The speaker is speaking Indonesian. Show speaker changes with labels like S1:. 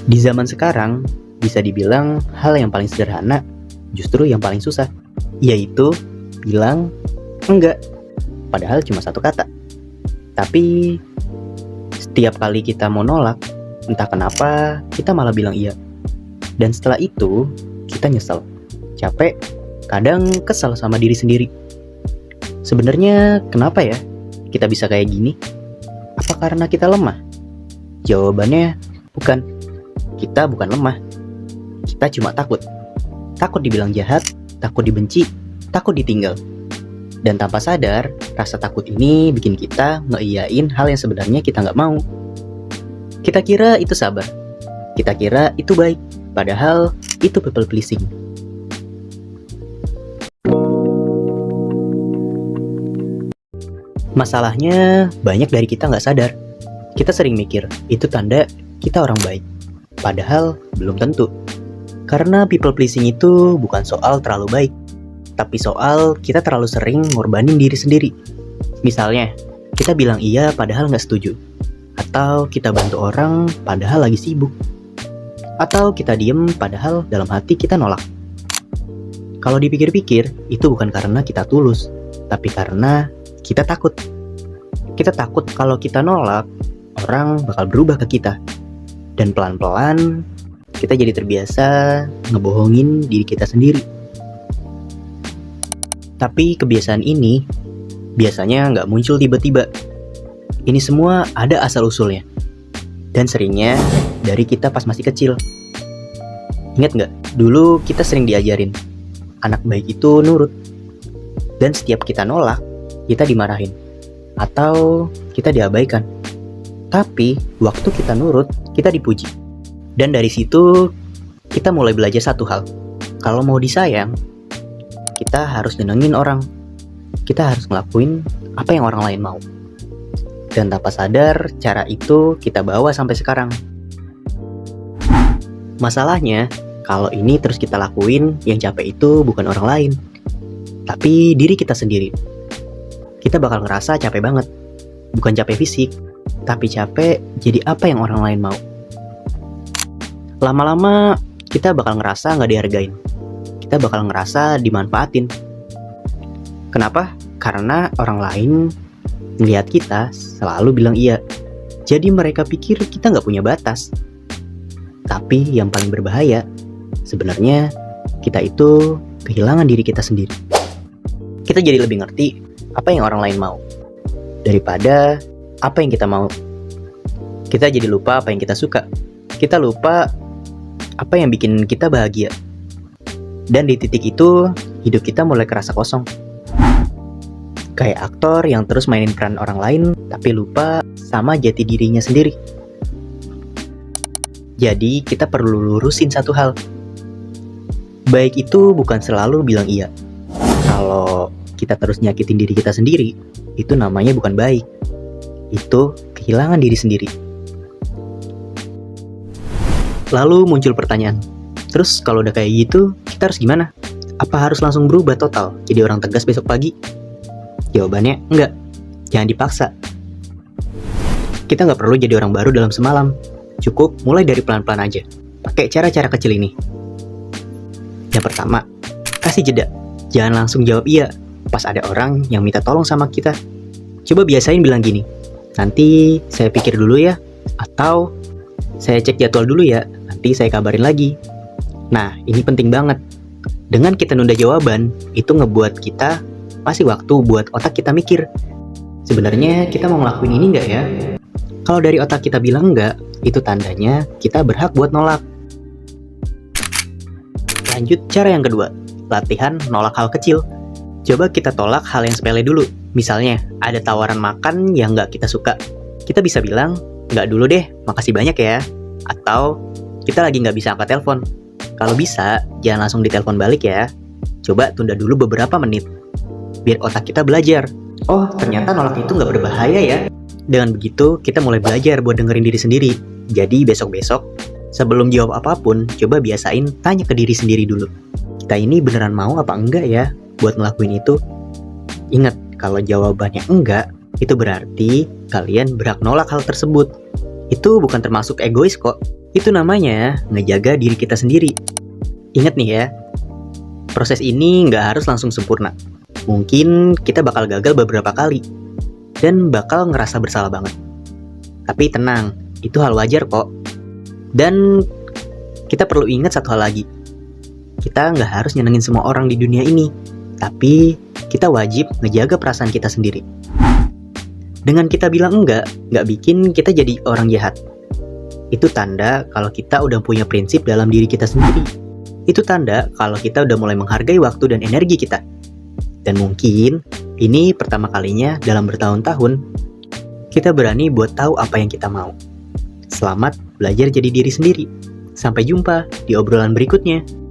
S1: Di zaman sekarang, bisa dibilang hal yang paling sederhana justru yang paling susah, yaitu bilang enggak, padahal cuma satu kata. Tapi setiap kali kita mau nolak, entah kenapa kita malah bilang iya. Dan setelah itu, kita nyesel, capek, kadang kesal sama diri sendiri. Sebenarnya kenapa ya kita bisa kayak gini? Apa karena kita lemah? Jawabannya bukan. Kita bukan lemah. Kita cuma takut. Takut dibilang jahat, takut dibenci, takut ditinggal. Dan tanpa sadar, rasa takut ini bikin kita ngeiyain hal yang sebenarnya kita nggak mau. Kita kira itu sabar. Kita kira itu baik. Padahal itu people pleasing. Masalahnya, banyak dari kita nggak sadar. Kita sering mikir, itu tanda kita orang baik. Padahal belum tentu. Karena people pleasing itu bukan soal terlalu baik, tapi soal kita terlalu sering ngorbanin diri sendiri. Misalnya, kita bilang iya padahal nggak setuju. Atau kita bantu orang padahal lagi sibuk. Atau kita diem padahal dalam hati kita nolak. Kalau dipikir-pikir, itu bukan karena kita tulus, tapi karena kita takut. Kita takut kalau kita nolak, orang bakal berubah ke kita. Dan pelan-pelan, kita jadi terbiasa ngebohongin diri kita sendiri. Tapi kebiasaan ini biasanya nggak muncul tiba-tiba. Ini semua ada asal-usulnya. Dan seringnya dari kita pas masih kecil. Ingat nggak? Dulu kita sering diajarin, anak baik itu nurut. Dan setiap kita nolak, kita dimarahin. Atau kita diabaikan. Tapi waktu kita nurut, kita dipuji. Dan dari situ kita mulai belajar satu hal. Kalau mau disayang, kita harus nyenengin orang. Kita harus ngelakuin apa yang orang lain mau. Dan tanpa sadar, cara itu kita bawa sampai sekarang. Masalahnya, kalau ini terus kita lakuin, yang capek itu bukan orang lain, tapi diri kita sendiri. Kita bakal ngerasa capek banget. Bukan capek fisik, tapi capek jadi apa yang orang lain mau. Lama-lama kita bakal ngerasa gak dihargain. Kita bakal ngerasa dimanfaatin. Kenapa? Karena orang lain ngelihat kita selalu bilang iya. Jadi mereka pikir kita gak punya batas. Tapi yang paling berbahaya, sebenarnya kita itu kehilangan diri kita sendiri. Kita jadi lebih ngerti apa yang orang lain mau daripada apa yang kita mau. Kita jadi lupa apa yang kita suka. Kita lupa apa yang bikin kita bahagia. Dan di titik itu, hidup kita mulai kerasa kosong. Kayak aktor yang terus mainin peran orang lain, tapi lupa sama jati dirinya sendiri. Jadi, kita perlu lurusin satu hal. Baik itu bukan selalu bilang iya. Kalau kita terus nyakitin diri kita sendiri, itu namanya bukan baik. Itu kehilangan diri sendiri. Lalu muncul pertanyaan, terus kalau udah kayak gitu, kita harus gimana? Apa harus langsung berubah total, jadi orang tegas besok pagi? Jawabannya, enggak. Jangan dipaksa. Kita nggak perlu jadi orang baru dalam semalam. Cukup mulai dari pelan-pelan aja. Pakai cara-cara kecil ini. Yang pertama, kasih jeda. Jangan langsung jawab iya pas ada orang yang minta tolong sama kita. Coba biasain bilang gini, nanti saya pikir dulu ya. Atau saya cek jadwal dulu ya, nanti saya kabarin lagi. Nah, ini penting banget. Dengan kita nunda jawaban, itu ngebuat kita masih waktu buat otak kita mikir. Sebenarnya kita mau ngelakuin ini nggak ya? Kalau dari otak kita bilang nggak, itu tandanya kita berhak buat nolak. Lanjut cara yang kedua, latihan nolak hal kecil. Coba kita tolak hal yang sepele dulu. Misalnya, ada tawaran makan yang nggak kita suka. Kita bisa bilang, nggak dulu deh, makasih banyak ya. Atau, kita lagi nggak bisa angkat telepon. Kalau bisa, jangan langsung ditelepon balik ya. Coba tunda dulu beberapa menit. Biar otak kita belajar. Oh, ternyata nolak itu nggak berbahaya ya. Dengan begitu, kita mulai belajar buat dengerin diri sendiri. Jadi besok-besok, sebelum jawab apapun, coba biasain tanya ke diri sendiri dulu. Kita ini beneran mau apa enggak ya buat ngelakuin itu? Ingat, kalau jawabannya enggak, itu berarti kalian berhak nolak hal tersebut. Itu bukan termasuk egois kok. Itu namanya ngejaga diri kita sendiri. Ingat nih ya, proses ini nggak harus langsung sempurna. Mungkin kita bakal gagal beberapa kali, dan bakal ngerasa bersalah banget. Tapi tenang, itu hal wajar kok. Dan kita perlu ingat satu hal lagi. Kita nggak harus nyenengin semua orang di dunia ini, tapi kita wajib ngejaga perasaan kita sendiri. Dengan kita bilang nggak bikin kita jadi orang jahat. Itu tanda kalau kita udah punya prinsip dalam diri kita sendiri. Itu tanda kalau kita udah mulai menghargai waktu dan energi kita. Dan mungkin ini pertama kalinya dalam bertahun-tahun kita berani buat tahu apa yang kita mau. Selamat belajar jadi diri sendiri. Sampai jumpa di obrolan berikutnya.